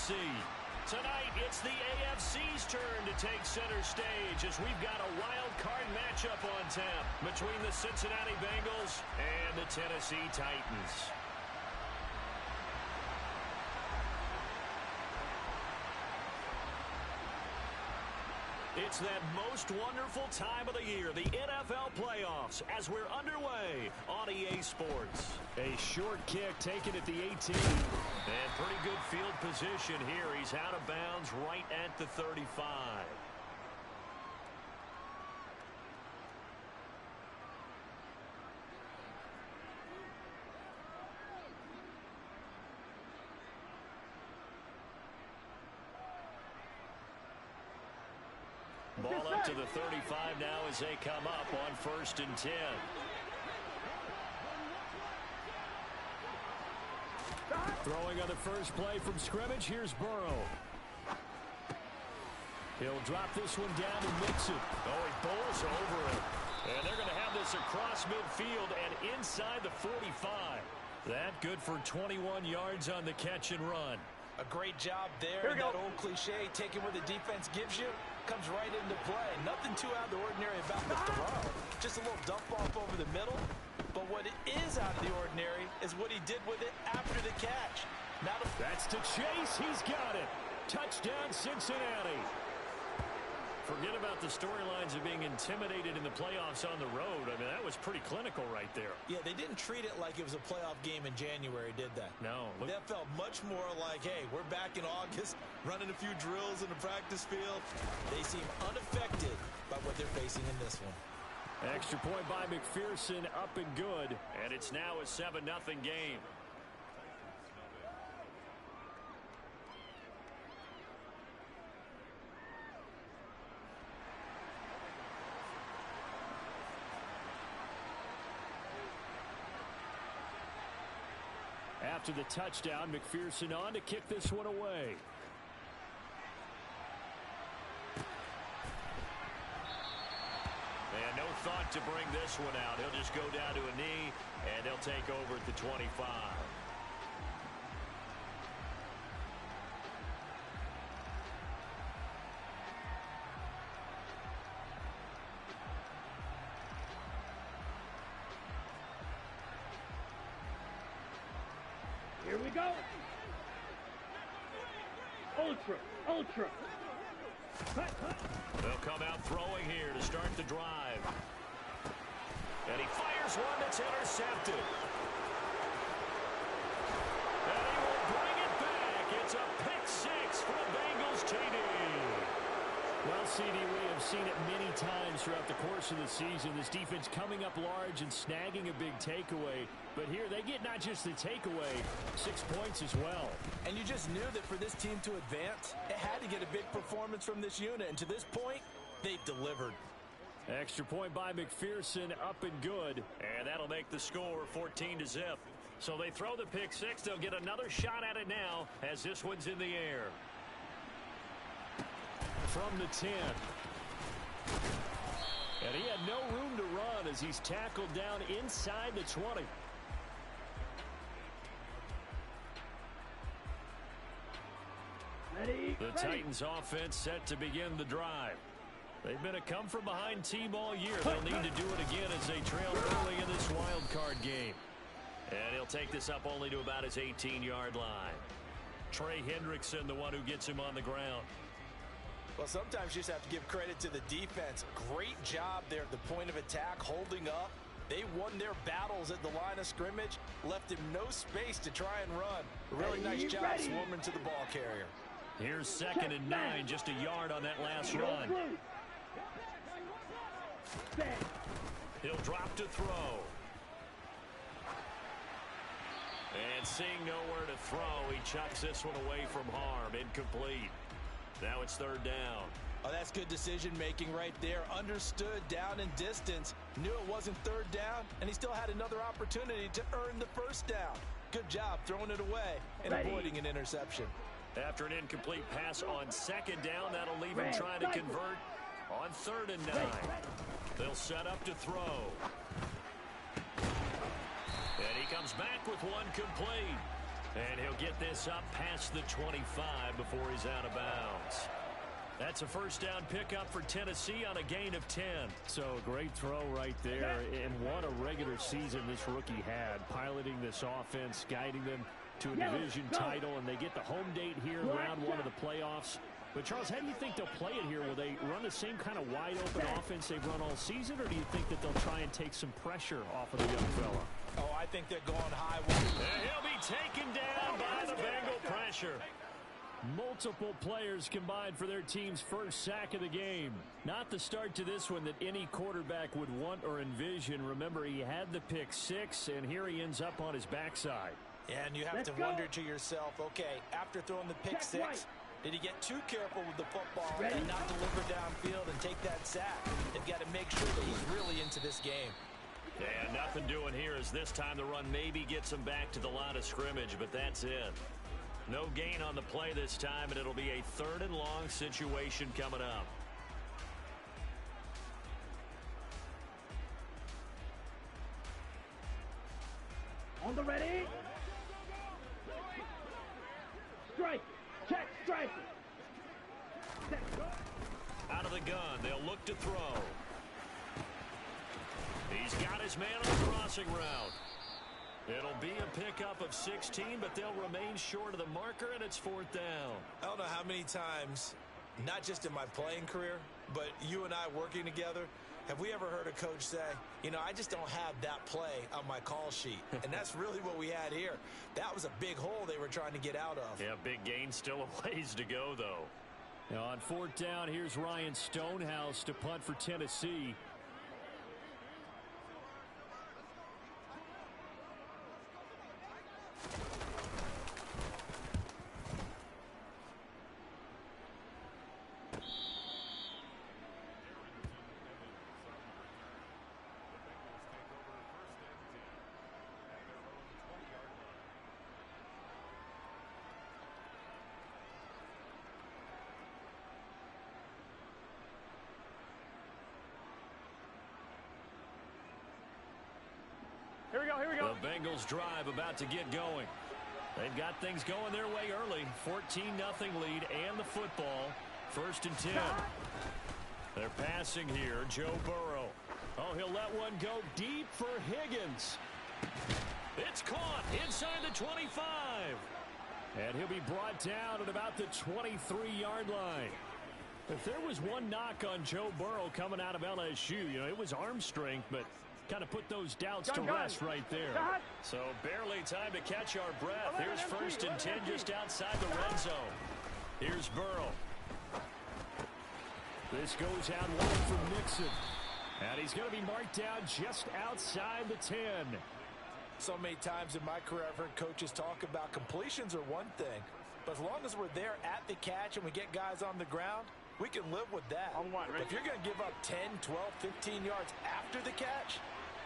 NFC. Tonight, it's the AFC's turn to take center stage as we've got a wild card matchup on tap between the Cincinnati Bengals and the Tennessee Titans. It's that most wonderful time of the year, the NFL playoffs, as we're underway on EA Sports. A short kick taken at the 18. And pretty good field position here. He's out of bounds right at the 35. Ball up to the 35 now as they come up on 1st and 10. Throwing on the first play from scrimmage, here's Burrow. He'll drop this one down and mix it. Oh, he bowls over it. And they're going to have this across midfield and inside the 45. That good for 21 yards on the catch and run. A great job there. That old cliche, taking what the defense gives you, comes right into play. Nothing too out of the ordinary about the throw. Just a little dump off over the middle. But what is out of the ordinary is what he did with it after the catch. That's to Chase. He's got it. Touchdown, Cincinnati. Forget about the storylines of being intimidated in the playoffs on the road. I mean, that was pretty clinical right there. Yeah, they didn't treat it like it was a playoff game in January, did they? No. That felt much more like, hey, we're back in August, running a few drills in the practice field. They seem unaffected by what they're facing in this one. Extra point by McPherson, up and good. And it's now a 7-0 game. After the touchdown, McPherson on to kick this one away. And no thought to bring this one out. He'll just go down to a knee, and he'll take over at the 25. Here we go. Ultra. They'll come out throwing here to start the drive. And he fires one that's intercepted. And he will bring it back. It's a pick six for the Bengals TD. Well, CD, we have seen it many times throughout the course of the season. This defense coming up large and snagging a big takeaway. But here they get not just the takeaway, 6 points as well. And you just knew that for this team to advance, it had to get a big performance from this unit. And to this point, they've delivered. Extra point by McPherson, up and good. And that'll make the score 14-0. So they throw the pick six. They'll get another shot at it now as this one's in the air. From the 10. And he had no room to run as he's tackled down inside the 20. The Titans offense set to begin the drive. They've been a come-from-behind team all year. They'll need to do it again as they trail early in this wild card game. And he'll take this up only to about his 18-yard line. Trey Hendrickson, the one who gets him on the ground. Well, sometimes you just have to give credit to the defense. Great job there at the point of attack, holding up. They won their battles at the line of scrimmage, left him no space to try and run. A really nice job swarming to the ball carrier. Here's 2nd and 9, just a yard on that last run. He'll drop to throw. And seeing nowhere to throw, he chucks this one away from harm. Incomplete. Now it's 3rd down. Oh, that's good decision-making right there. Understood down and distance. Knew it wasn't 3rd down, and he still had another opportunity to earn the 1st down. Good job throwing it away and avoiding an interception. After an incomplete pass on 2nd down, that'll leave him trying to convert on 3rd and 9. They'll set up to throw. And he comes back with one complete. And he'll get this up past the 25 before he's out of bounds. That's a first down pickup for Tennessee on a gain of 10. So a great throw right there. And what a regular season this rookie had, piloting this offense, guiding them to a division title, and they get the home date here in round one of the playoffs. But, Charles, how do you think they'll play it here? Will they run the same kind of wide-open offense they've run all season, or do you think that they'll try and take some pressure off of the young fella? Oh, I think they're going high. And he'll be taken down by the Bengal pressure. Multiple players combined for their team's first sack of the game. Not the start to this one that any quarterback would want or envision. Remember, he had the pick six, and here he ends up on his backside. And you have to wonder to yourself, okay, after throwing the pick six, did he get too careful with the football and not deliver downfield and take that sack? They've got to make sure that he's really into this game. And nothing doing here as this time the run maybe gets him back to the line of scrimmage, but that's it. No gain on the play this time, and it'll be a 3rd and long situation coming up. On the ready. Strike. Check. Strike. Out of the gun, they'll look to throw. He's got his man on the crossing route. It'll be a pickup of 16, but they'll remain short of the marker, and it's 4th down. I don't know how many times, not just in my playing career, but you and I working together, have we ever heard a coach say, you know, I just don't have that play on my call sheet. And that's really what we had here. That was a big hole they were trying to get out of. Yeah, big gain, still a ways to go, though. Now on 4th down, here's Ryan Stonehouse to punt for Tennessee. Here we go. The Bengals drive about to get going. They've got things going their way early. 14-0 lead and the football. 1st and 10. They're passing here. Joe Burrow. Oh, he'll let one go deep for Higgins. It's caught inside the 25. And he'll be brought down at about the 23-yard line. If there was one knock on Joe Burrow coming out of LSU, you know, it was arm strength, but kind of put those doubts to rest right there. So barely time to catch our breath. Here's 1st and 10 just outside the red zone. Here's Burrow. This goes out wide for Mixon. And he's going to be marked down just outside the 10. So many times in my career, I've heard coaches talk about completions are one thing. But as long as we're there at the catch and we get guys on the ground, we can live with that. But if you're going to give up 10, 12, 15 yards after the catch,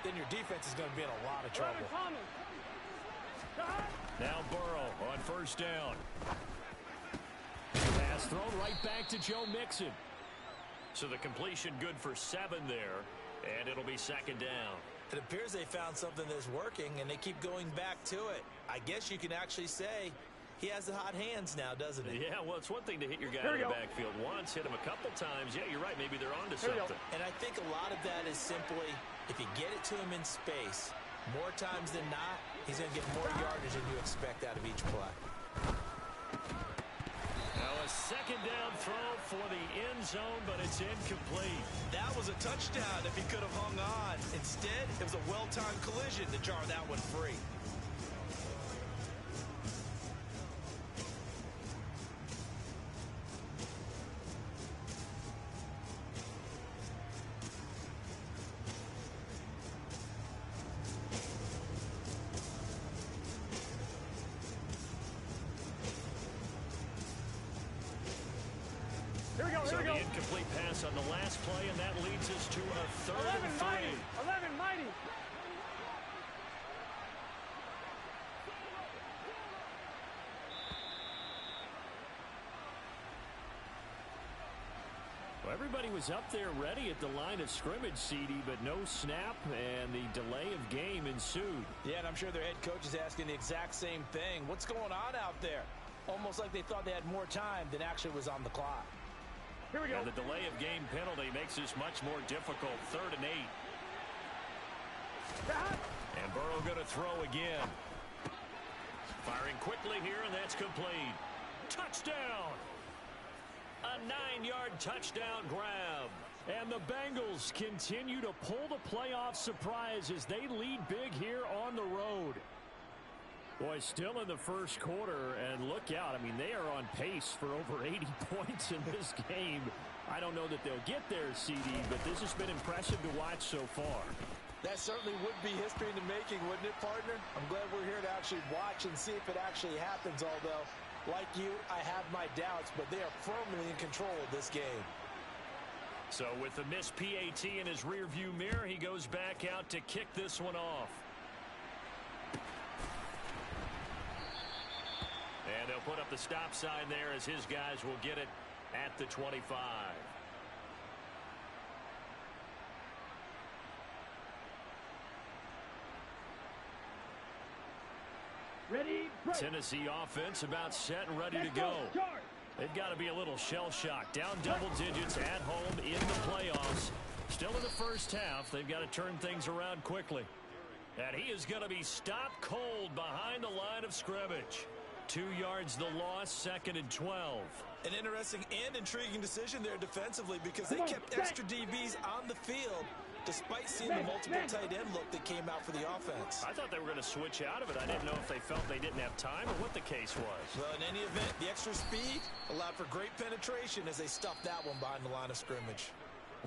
then your defense is going to be in a lot of trouble. Now Burrow on 1st down. Pass thrown right back to Joe Mixon. So the completion good for 7 there, and it'll be 2nd down. It appears they found something that's working, and they keep going back to it. I guess you can actually say he has the hot hands now, doesn't he? Yeah, well, it's one thing to hit your guy in the backfield once, hit him a couple times. Yeah, you're right. Maybe they're onto something. And I think a lot of that is simply, if you get it to him in space, more times than not, he's going to get more yardage than you expect out of each play. Now a 2nd down throw for the end zone, but it's incomplete. That was a touchdown if he could have hung on. Instead, it was a well-timed collision to jar that one free. So the incomplete pass on the last play, and that leads us to a 3rd and 3. 11, mighty. Everybody was up there ready at the line of scrimmage, CD, but no snap, and the delay of game ensued. Yeah, and I'm sure their head coach is asking the exact same thing. What's going on out there? Almost like they thought they had more time than actually was on the clock. Here we go. And the delay of game penalty makes this much more difficult. 3rd and 8. And Burrow going to throw again. Firing quickly here, and that's complete. Touchdown! A 9-yard touchdown grab. And the Bengals continue to pull the playoff surprise as they lead big here on the road. Boy, still in the first quarter, and look out. I mean, they are on pace for over 80 points in this game. I don't know that they'll get there, CD, but this has been impressive to watch so far. That certainly would be history in the making, wouldn't it, partner? I'm glad we're here to actually watch and see if it actually happens, although, like you, I have my doubts, but they are firmly in control of this game. So with the missed PAT in his rearview mirror, he goes back out to kick this one off. And they'll put up the stop sign there as his guys will get it at the 25. Ready, break. Tennessee offense about set and ready to go. They've got to be a little shell-shocked. Down double digits at home in the playoffs. Still in the first half. They've got to turn things around quickly. And he is going to be stopped cold behind the line of scrimmage. 2 yards the loss, 2nd and 12. An interesting and intriguing decision there defensively because they kept extra DBs on the field despite seeing the multiple tight end look that came out for the offense. I thought they were going to switch out of it. I didn't know if they felt they didn't have time or what the case was. Well, in any event, the extra speed allowed for great penetration as they stuffed that one behind the line of scrimmage.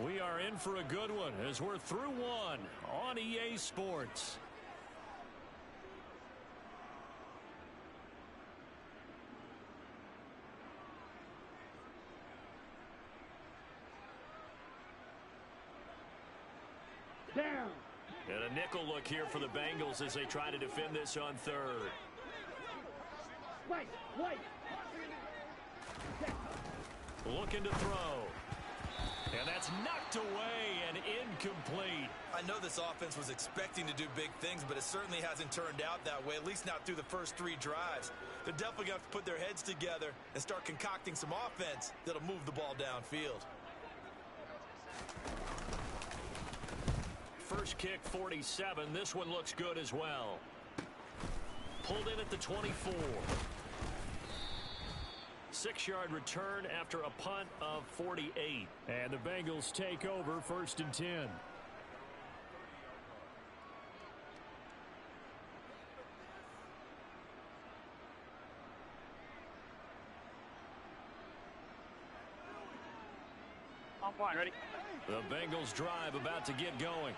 We are in for a good one as we're through one on EA Sports. Down. And a nickel look here for the Bengals as they try to defend this on 3rd. Right. Looking to throw. And that's knocked away and incomplete. I know this offense was expecting to do big things, but it certainly hasn't turned out that way, at least not through the first 3 drives. They're definitely going to have to put their heads together and start concocting some offense that'll move the ball downfield. First kick, 47. This one looks good as well. Pulled in at the 24. 6-yard return after a punt of 48. And the Bengals take over 1st and 10. On point, ready? The Bengals drive about to get going.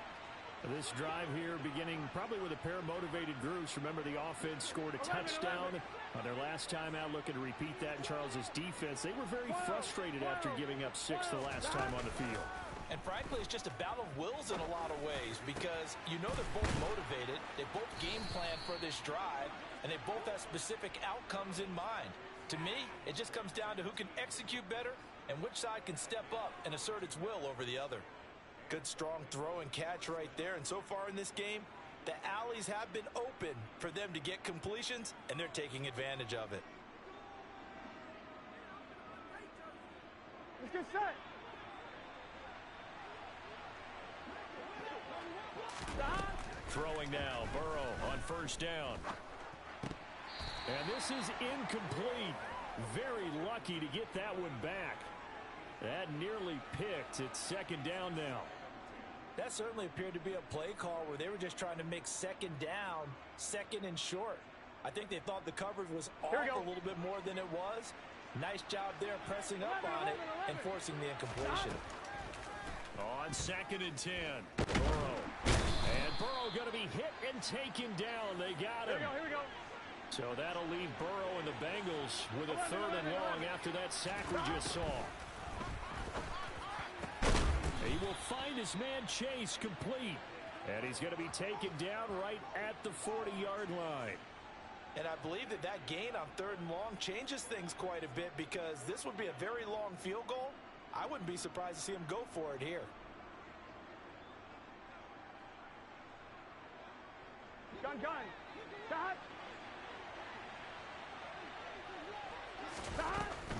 This drive here beginning probably with a pair of motivated groups. Remember, the offense scored a touchdown on their last time out, looking to repeat that in Charles's defense. They were very frustrated after giving up 6 the last time on the field. And frankly, it's just a battle of wills in a lot of ways because you know they're both motivated, they both game plan for this drive, and they both have specific outcomes in mind. To me, it just comes down to who can execute better and which side can step up and assert its will over the other. Good strong throw and catch right there, and so far in this game, the alleys have been open for them to get completions, and they're taking advantage of it. Let's get set. Throwing now, Burrow on 1st down. And this is incomplete. Very lucky to get that one back. That nearly picked. It's 2nd down now. That certainly appeared to be a play call where they were just trying to make 2nd down, 2nd and short. I think they thought the coverage was off a little bit more than it was. Nice job there pressing up on it and forcing the incompletion. On 2nd and 10, Burrow. And Burrow going to be hit and taken down. They got him. Here we go. So that'll leave Burrow and the Bengals with a 3rd and long after that sack we just saw. He will find his man Chase complete. And he's going to be taken down right at the 40-yard line. And I believe that that gain on 3rd and long changes things quite a bit because this would be a very long field goal. I wouldn't be surprised to see him go for it here. Gun. Stop.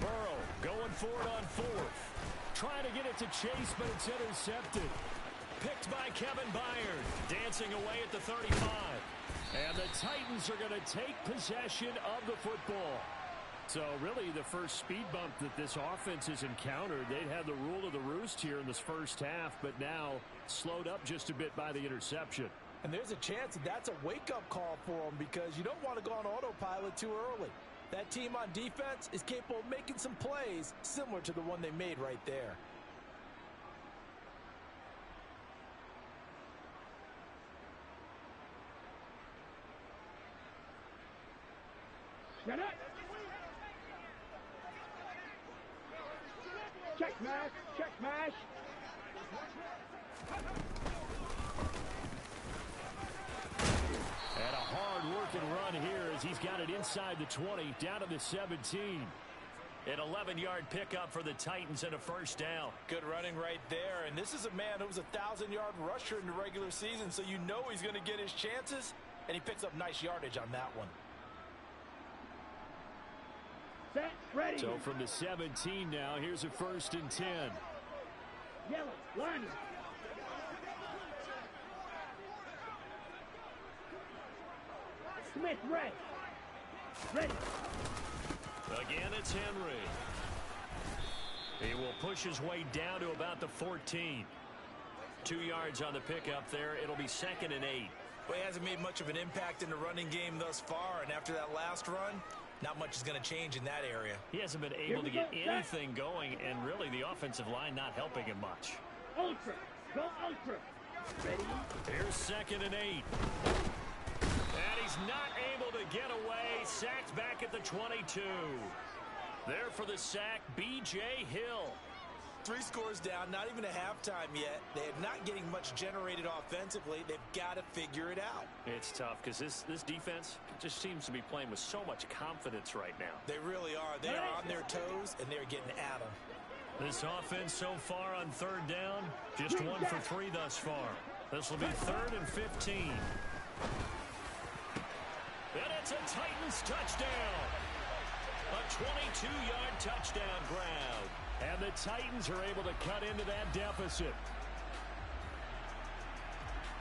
Burrow going for it on fourth. Trying to get it to Chase, but it's intercepted. Picked by Kevin Byard. Dancing away at the 35. And the Titans are going to take possession of the football. So really the first speed bump that this offense has encountered. They'd had the rule of the roost here in this first half, but now slowed up just a bit by the interception. And there's a chance that that's a wake-up call for them because you don't want to go on autopilot too early. That team on defense is capable of making some plays similar to the one they made right there. Get it. Check mash. And a hard-working run here as he's got it inside the 20, down to the 17. An 11-yard pickup for the Titans and a first down. Good running right there. And this is a man who was a 1,000-yard rusher in the regular season, so you know he's going to get his chances, and he picks up nice yardage on that one. Set, ready. So from the 17 now, here's a 1st and 10. Yellow, line it. Smith, ready. Again, it's Henry. He will push his way down to about the 14. 2 yards on the pickup there. It'll be 2nd and 8. Well, he hasn't made much of an impact in the running game thus far, and after that last run, not much is going to change in that area. He hasn't been able to get anything going, and really the offensive line not helping him much. Ultra. Go ultra. Ready. Here's 2nd and 8. And he's not able to get away. Sacked back at the 22. There for the sack, B.J. Hill. 3 scores down, not even a halftime yet. They're not getting much generated offensively. They've got to figure it out. It's tough because this defense just seems to be playing with so much confidence right now. They really are. They are on their toes, and they're getting at them. This offense so far on 3rd down, just 1 for 3 thus far. This will be 3rd and 15. And it's a Titans touchdown. A 22-yard touchdown grab. And the Titans are able to cut into that deficit.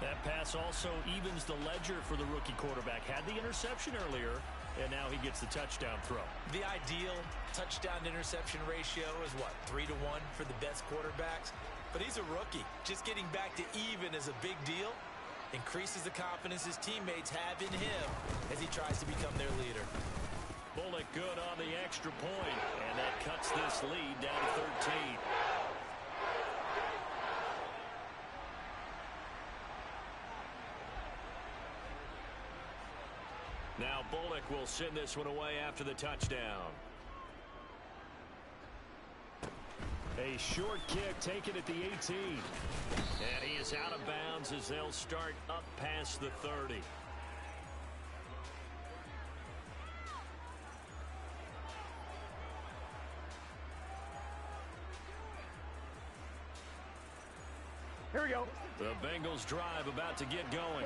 That pass also evens the ledger for the rookie quarterback. Had the interception earlier, and now he gets the touchdown throw. The ideal touchdown-interception ratio is what, 3-1 for the best quarterbacks? But he's a rookie. Just getting back to even is a big deal. Increases the confidence his teammates have in him as he tries to become their leader. Bullock good on the extra point, and that cuts this lead down to 13. Now Bullock will send this one away after the touchdown. A short kick taken at the 18. And he is out of bounds as they'll start up past the 30. Here we go. The Bengals drive about to get going.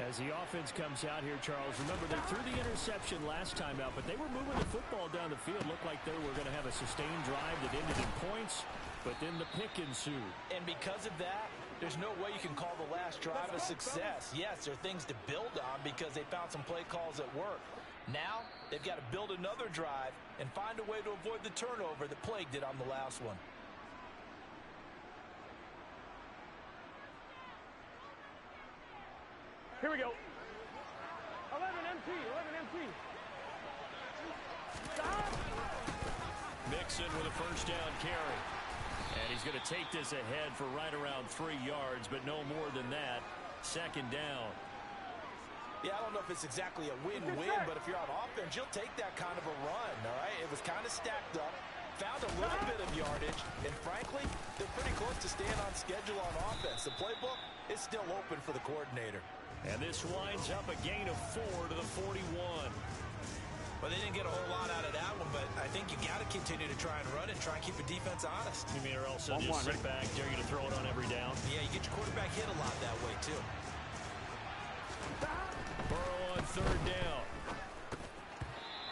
As the offense comes out here, Charles, remember they threw the interception last time out, but they were moving the football down the field. Looked like they were going to have a sustained drive that ended in points, but then the pick ensued. And because of that, there's no way you can call the last drive a success. Yes, there are things to build on because they found some play calls that work. Now, they've got to build another drive and find a way to avoid the turnover that plagued it on the last one. Here we go. 11 MT. Stop. Mixon with a first down carry. And he's going to take this ahead for right around 3 yards, but no more than that. 2nd down. Yeah, I don't know if it's exactly a win-win, but if you're on offense, you'll take that kind of a run, all right? It was kind of stacked up, found a little bit of yardage, and frankly, they're pretty close to staying on schedule on offense. The playbook is still open for the coordinator. And this winds up a gain of 4 to the 41. Well, they didn't get a whole lot out of that one, but I think you got to continue to try and run and try and keep the defense honest. You mean or also just sit back, dare you to throw it on every down? Yeah, you get your quarterback hit a lot that way, too. Burrow on third down.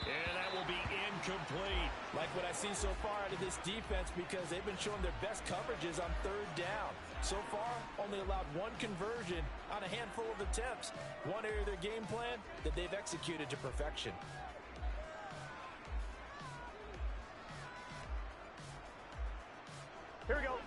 And that will be incomplete. Like what I've seen so far out of this defense because they've been showing their best coverages on third down. So far, only allowed one conversion on a handful of attempts. One area of their game plan that they've executed to perfection. Here we go.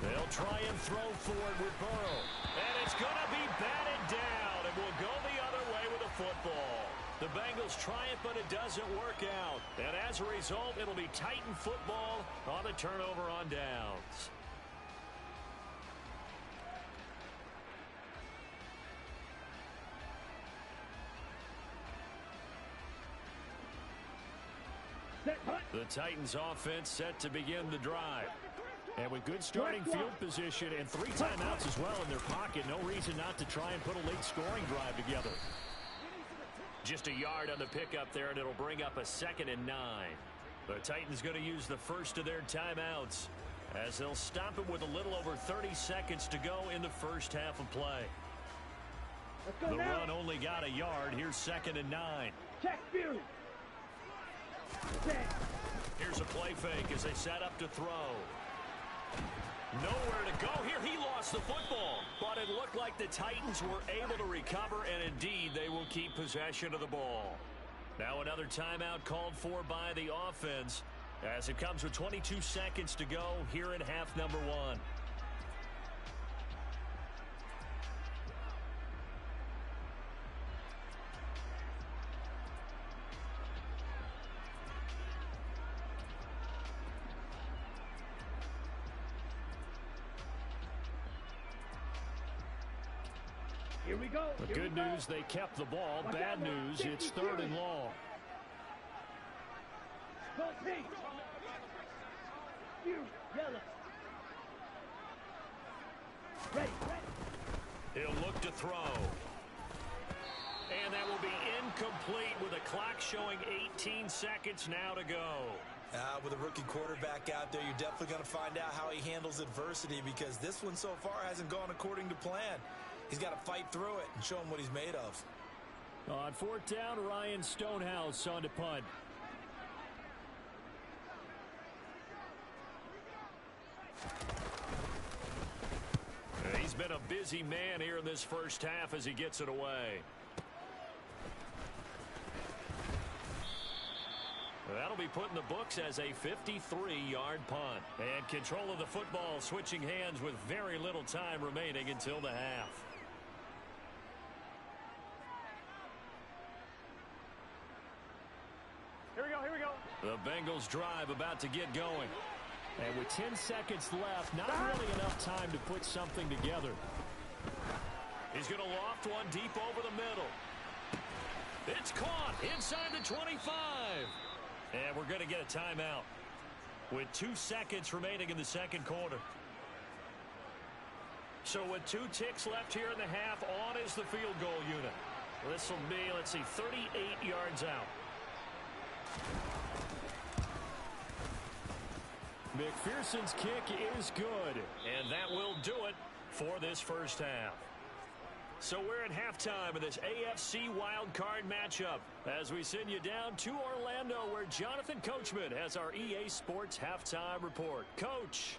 They'll try and throw for it with Burrow. And it's going to be batted down, and will go the other way with the football. The Bengals triumph, but it doesn't work out. And as a result, it'll be Titan football on the turnover on downs. The Titans offense set to begin the drive. And with good starting field position and 3 timeouts as well in their pocket, no reason not to try and put a late scoring drive together. Just a yard on the pickup there, and it'll bring up a 2nd and 9. The Titans going to use the first of their timeouts as they'll stop it with a little over 30 seconds to go in the first half of play. The run only got a yard. Here's 2nd and 9. Check view. Here's a play fake as they set up to throw. Nowhere to go here. He lost the football, but it looked like the Titans were able to recover, and indeed they will keep possession of the ball. Now another timeout called for by the offense as it comes with 22 seconds to go here in half number 1. Here we go. The good news, they kept the ball. Bad news, it's 3rd and long. Go pink. You, yellow. Ready. He'll look to throw. And that will be incomplete with a clock showing 18 seconds now to go. With a rookie quarterback out there, you're definitely going to find out how he handles adversity because this one so far hasn't gone according to plan. He's got to fight through it and show him what he's made of. On 4th down, Ryan Stonehouse on to punt. He's been a busy man here in this first half as he gets it away. That'll be put in the books as a 53-yard punt. And control of the football switching hands with very little time remaining until the half. Here we go. The Bengals drive about to get going. And with 10 seconds left, not really enough time to put something together. He's going to loft one deep over the middle. It's caught inside the 25. And we're going to get a timeout with 2 seconds remaining in the second quarter. So with 2 ticks left here in the half, on is the field goal unit. This will be, 38 yards out. McPherson's kick is good, and that will do it for this first half. So we're at halftime of this AFC wildcard matchup as we send you down to Orlando where Jonathan Coachman has our EA Sports halftime report. Coach.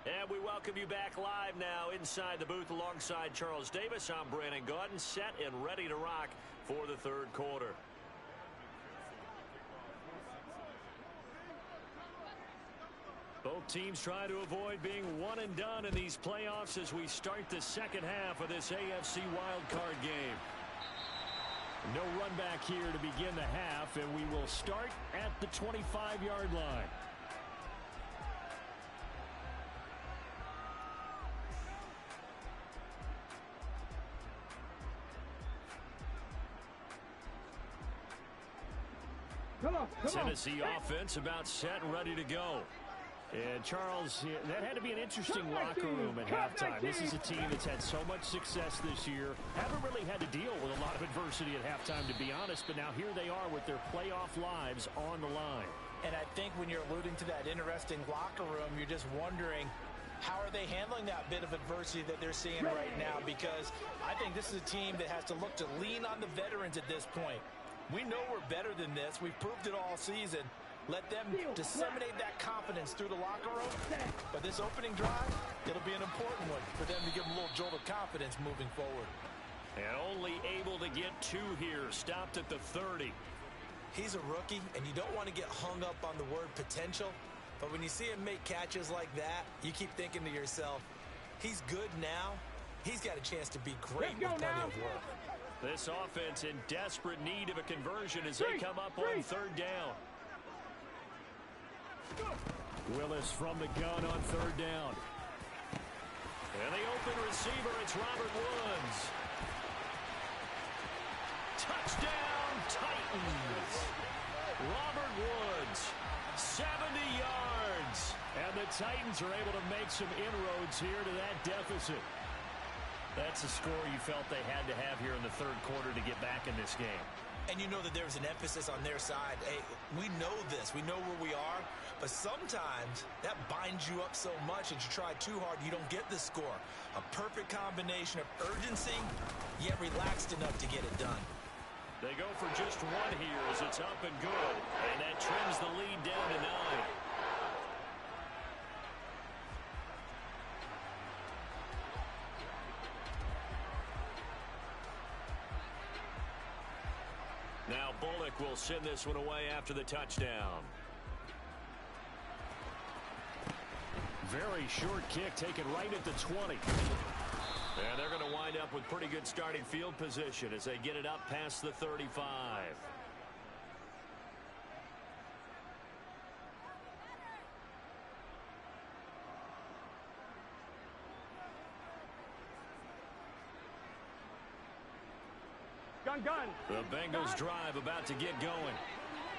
And we welcome you back live now inside the booth alongside Charles Davis. I'm Brandon Gaudin, set and ready to rock for the third quarter. Both teams try to avoid being one and done in these playoffs as we start the second half of this AFC wildcard game. No run back here to begin the half, and we will start at the 25-yard line. Come on. Tennessee offense about set and ready to go. And, Charles, that had to be an interesting locker room at halftime. This is a team that's had so much success this year. Haven't really had to deal with a lot of adversity at halftime, to be honest. But now here they are with their playoff lives on the line. And I think when you're alluding to that interesting locker room, you're just wondering, how are they handling that bit of adversity that they're seeing right now? Because I think this is a team that has to look to lean on the veterans at this point. We know we're better than this. We've proved it all season. Let them disseminate that confidence through the locker room. But this opening drive, it'll be an important one for them to give them a little jolt of confidence moving forward. And only able to get 2 here. Stopped at the 30. He's a rookie, and you don't want to get hung up on the word potential. But when you see him make catches like that, you keep thinking to yourself, he's good now. He's got a chance to be great with plenty of work. This offense in desperate need of a conversion as they come up on 3rd down. Willis from the gun on 3rd down. And the open receiver, it's Robert Woods. Touchdown, Titans. Robert Woods, 70 yards. And the Titans are able to make some inroads here to that deficit. That's a score you felt they had to have here in the 3rd quarter to get back in this game. And you know that there's an emphasis on their side. Hey, we know this. We know where we are. But sometimes that binds you up so much that you try too hard, you don't get the score. A perfect combination of urgency, yet relaxed enough to get it done. They go for just 1 here as it's up and good. And that trims the lead down to 9. Now Bullock will send this one away after the touchdown. Very short kick taken right at the 20. And they're going to wind up with pretty good starting field position as they get it up past the 35. Gun. The Bengals drive about to get going.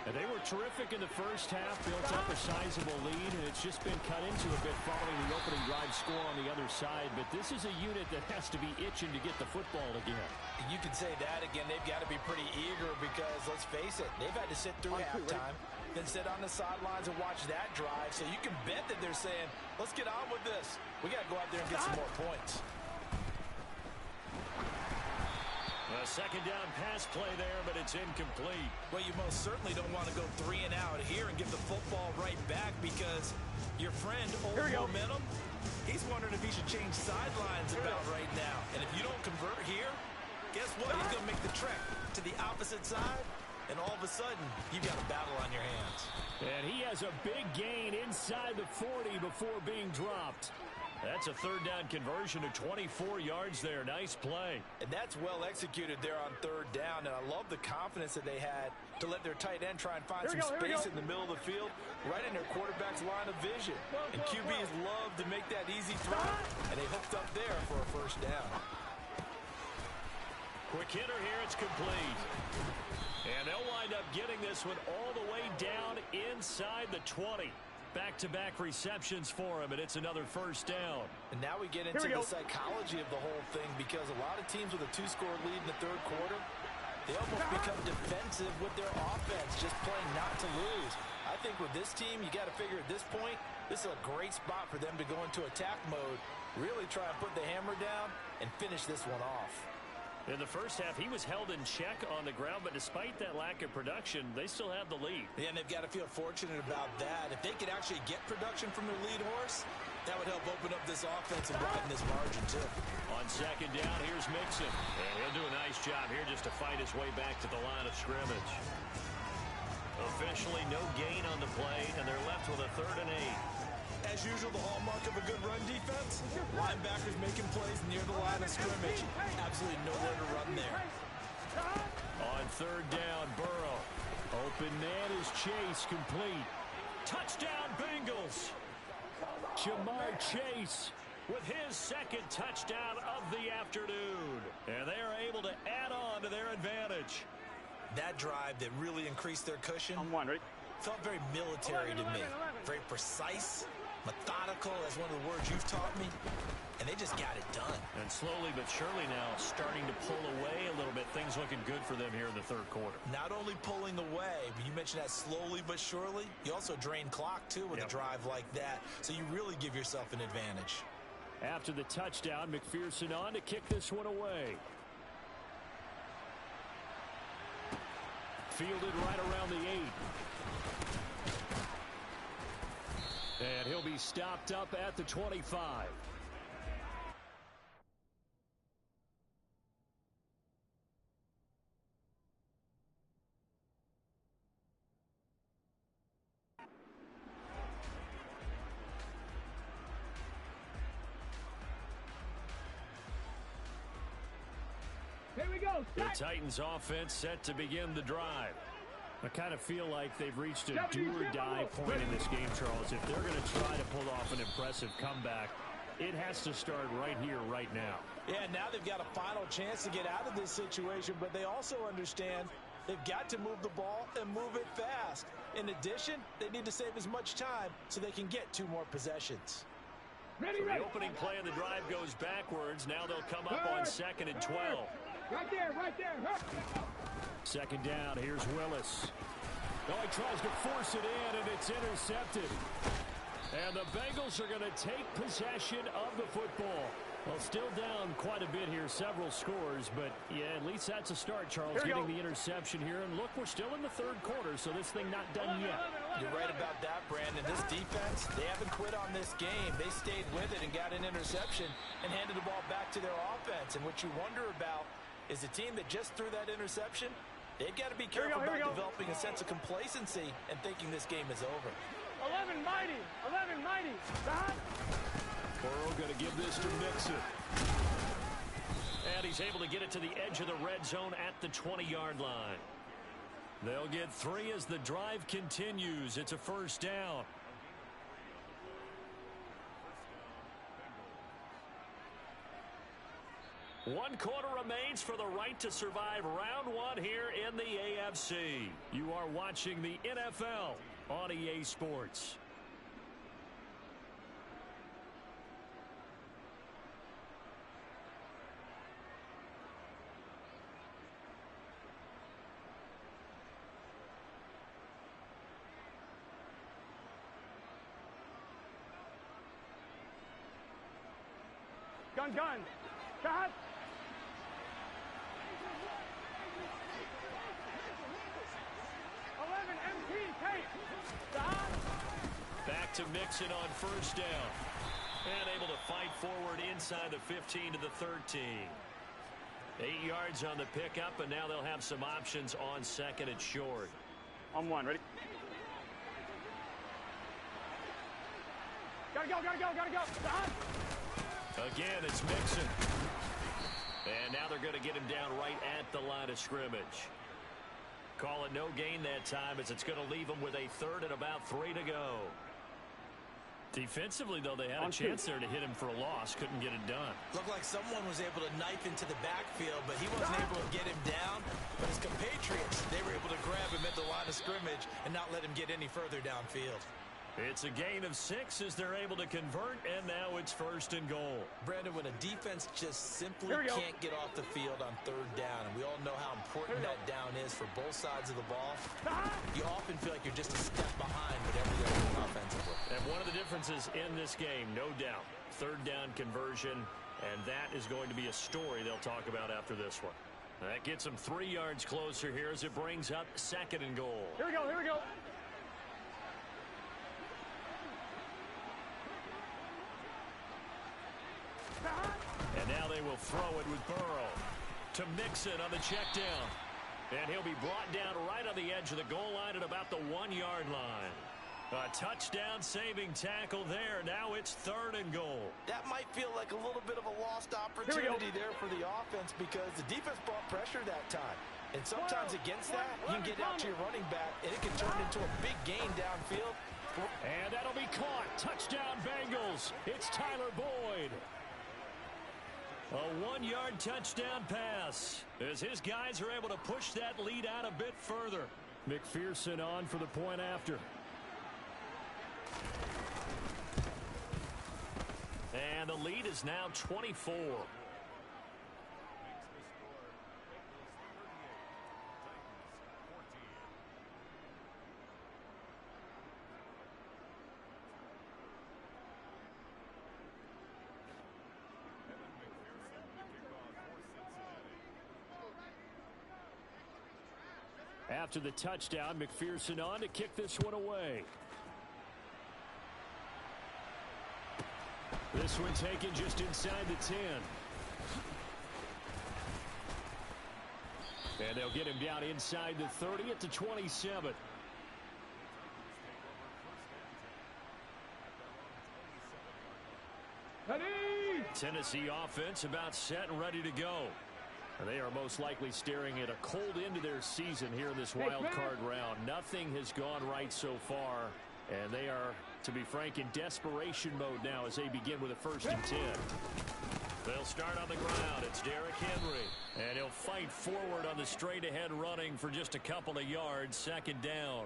And they were terrific in the first half, built up a sizable lead, and it's just been cut into a bit following the opening drive score on the other side. But this is a unit that has to be itching to get the football again. You can say that again. They've got to be pretty eager because, let's face it, they've had to sit through halftime, then sit on the sidelines and watch that drive. So you can bet that they're saying, let's get on with this. We got to go out there and get some more points. A 2nd down pass play there, but it's incomplete. Well, you most certainly don't want to go 3 and out here and give the football right back because your friend, Old Momentum, he's wondering if he should change sidelines about right now. And if you don't convert here, guess what? He's going to make the trek to the opposite side, and all of a sudden, you've got a battle on your hands. And he has a big gain inside the 40 before being dropped. That's a 3rd down conversion to 24 yards there. Nice play. And that's well executed there on 3rd down. And I love the confidence that they had to let their tight end try and find some space in the middle of the field, right in their quarterback's line of vision. And QBs love to make that easy throw. And they hooked up there for a 1st down. Quick hitter here. It's complete. And they'll wind up getting this one all the way down inside the 20. Back-to-back receptions for him, and it's another 1st down. And now we get into the psychology of the whole thing because a lot of teams with a 2-score lead in the 3rd quarter, they almost become defensive with their offense, just playing not to lose. I think with this team, you got to figure at this point, this is a great spot for them to go into attack mode, really try and put the hammer down and finish this one off. In the first half, he was held in check on the ground, but despite that lack of production, they still have the lead. Yeah, and they've got to feel fortunate about that. If they could actually get production from their lead horse, that would help open up this offense and broaden this margin, too. On 2nd down, here's Mixon. And he'll do a nice job here just to fight his way back to the line of scrimmage. Officially, no gain on the play, and they're left with a 3rd and 8. As usual, the hallmark of a good run defense, linebackers making plays near the line of scrimmage. Absolutely nowhere to run there. On 3rd down, Burrow. Open man is Chase, complete. Touchdown, Bengals. Jamar Chase with his 2nd touchdown of the afternoon. And they are able to add on to their advantage. That drive that really increased their cushion I'm one, ready? felt very military to me. Very precise, methodical, as one of the words you've taught me. And they just got it done. And slowly but surely now starting to pull away a little bit. Things looking good for them here in the third quarter. Not only pulling away, but you mentioned that slowly but surely. You also drain clock, too, with a drive like that. So you really give yourself an advantage. After the touchdown, McPherson on to kick this one away. Fielded right around the 8. And he'll be stopped up at the 25. Here we go. The Titans offense set to begin the drive. I kind of feel like they've reached a do-or-die point in this game, Charles. If they're going to try to pull off an impressive comeback, it has to start right here, right now. Yeah, now they've got a final chance to get out of this situation, but they also understand they've got to move the ball and move it fast. In addition, they need to save as much time so they can get 2 more possessions. Ready, So ready. the opening play of the drive goes backwards. Now they'll come up on 2nd and 12. Right there, right there. Second down, here's Willis. Oh, he tries to force it in, and it's intercepted. And the Bengals are going to take possession of the football. Well, still down quite a bit here, several scores, but yeah, at least that's a start, Charles, getting the interception here. And look, we're still in the third quarter, so this thing not done yet. You're right about that, Brandon. This defense, they haven't quit on this game. They stayed with it and got an interception and handed the ball back to their offense. And what you wonder about is the team that just threw that interception, they've got to be careful about developing a sense of complacency and thinking this game is over. 11 mighty. 11 mighty. Stop. Burrow going to give this to Mixon. And he's able to get it to the edge of the red zone at the 20-yard line. They'll get 3 as the drive continues. It's a first down. One quarter remains for the right to survive round 1 here in the AFC. You are watching the NFL on EA Sports. Gun, gun. Cut. 11 MT. Take. Stop. Back to Mixon on first down. And able to fight forward inside the 15 to the 13. 8 yards on the pickup, and now they'll have some options on 2nd and short. On 1, ready? Gotta go, gotta go, gotta go. Stop. Again, it's Mixon. And now they're going to get him down right at the line of scrimmage. Call it no gain that time, as it's going to leave them with a 3rd and about 3 to go. Defensively, though, they had a chance there to hit him for a loss. Couldn't get it done. Looked like someone was able to knife into the backfield, but he wasn't able to get him down. But his compatriots, they were able to grab him at the line of scrimmage and not let him get any further downfield. It's a gain of 6 as they're able to convert, and now it's 1st and goal. Brandon, when a defense just simply can't get off the field on 3rd down, and we all know how important that down is for both sides of the ball, you often feel like you're just a step behind whatever they're doing offensively. And one of the differences in this game, no doubt, 3rd down conversion, and that is going to be a story they'll talk about after this one. That gets them 3 yards closer here as it brings up 2nd and goal. Here we go, here we go. And now they will throw it with Burrow to Mixon on the check down. And he'll be brought down right on the edge of the goal line at about the 1-yard line. A touchdown saving tackle there. Now it's 3rd and goal. That might feel like a little bit of a lost opportunity there for the offense because the defense brought pressure that time. And sometimes against that, you can get out to your running back, and it can turn into a big gain downfield. And that'll be caught. Touchdown, Bengals. It's Tyler Boyd. A 1-yard touchdown pass as his guys are able to push that lead out a bit further. McPherson on for the point after. And the lead is now 24. After the touchdown, McPherson on to kick this one away. This one taken just inside the 10. And they'll get him down inside the 30 at the 27. Tennessee offense about set and ready to go. They are most likely staring at a cold end to their season here in this wild card round. Nothing has gone right so far, and they are, to be frank, in desperation mode now as they begin with a 1st and 10. They'll start on the ground. It's Derrick Henry, and he'll fight forward on the straight-ahead running for just a couple of yards. 2nd down.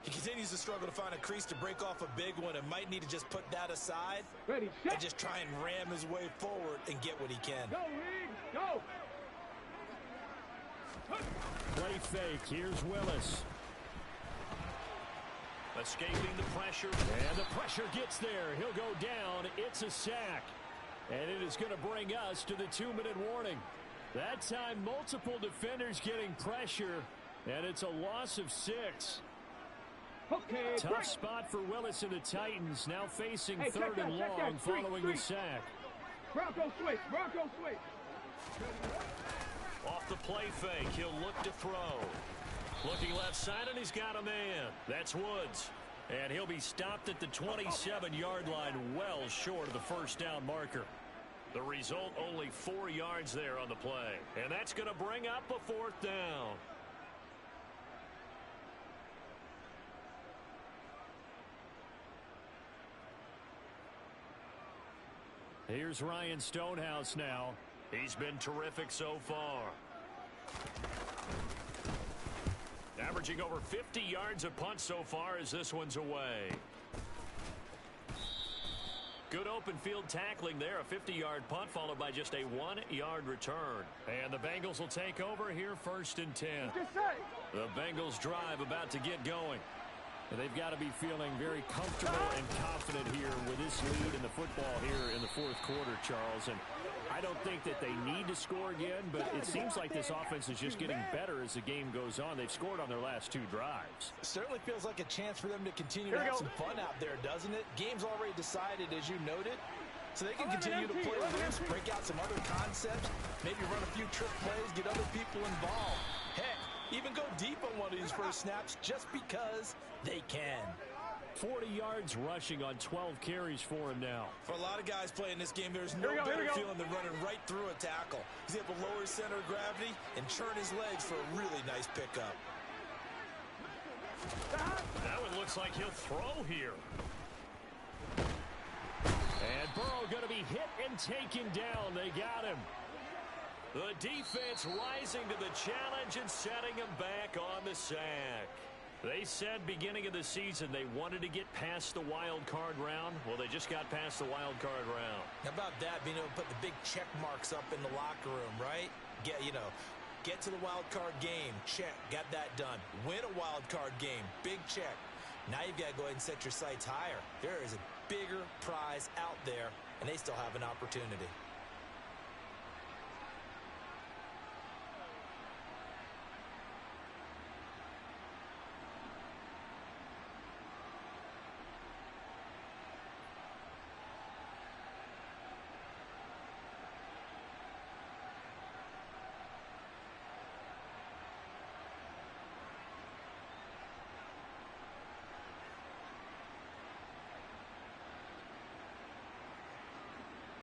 He continues to struggle to find a crease to break off a big one and might need to just put that aside Ready, and just try and ram his way forward and get what he can. Go, Reed, go! Play fake. Here's Willis. Escaping the pressure. And the pressure gets there. He'll go down. It's a sack. And it is going to bring us to the 2-minute warning. That time, multiple defenders getting pressure, and it's a loss of 6. Okay, Tough spot for Willis and the Titans, now facing 3rd and long following the sack. Bronco switch, Bronco switch. Off the play fake, he'll look to throw. Looking left side, and he's got a man. That's Woods. And he'll be stopped at the 27-yard line, well short of the 1st down marker. The result, only 4 yards there on the play. And that's going to bring up a 4th down. Here's Ryan Stonehouse now. He's been terrific so far. Averaging over 50 yards a punt so far as this one's away. Good open field tackling there. A 50-yard punt followed by just a 1-yard return. And the Bengals will take over here 1st and 10. The Bengals drive about to get going. And they've got to be feeling very comfortable and confident here with this lead in the football here in the 4th quarter, Charles. And I don't think that they need to score again, but it seems like this offense is just getting better as the game goes on. They've scored on their last 2 drives. Certainly feels like a chance for them to continue to have some fun out there, doesn't it? Game's already decided, as you noted. So they can continue to play loose, break out some other concepts, maybe run a few trick plays, get other people involved. Heck, even go deep on one of these first snaps just because they can. 40 yards rushing on 12 carries for him now. For a lot of guys playing this game, there's no better feeling than running right through a tackle. He's able to lower his center of gravity and churn his legs for a really nice pickup. Now it looks like he'll throw here. And Burrow going to be hit and taken down. They got him. The defense rising to the challenge and setting him back on the sack. They said beginning of the season they wanted to get past the wild card round. Well, they just got past the wild card round. How about that, being able to put the big check marks up in the locker room, right? Get to the wild card game, check, got that done. Win a wild card game, big check. Now you've got to go ahead and set your sights higher. There is a bigger prize out there, and they still have an opportunity.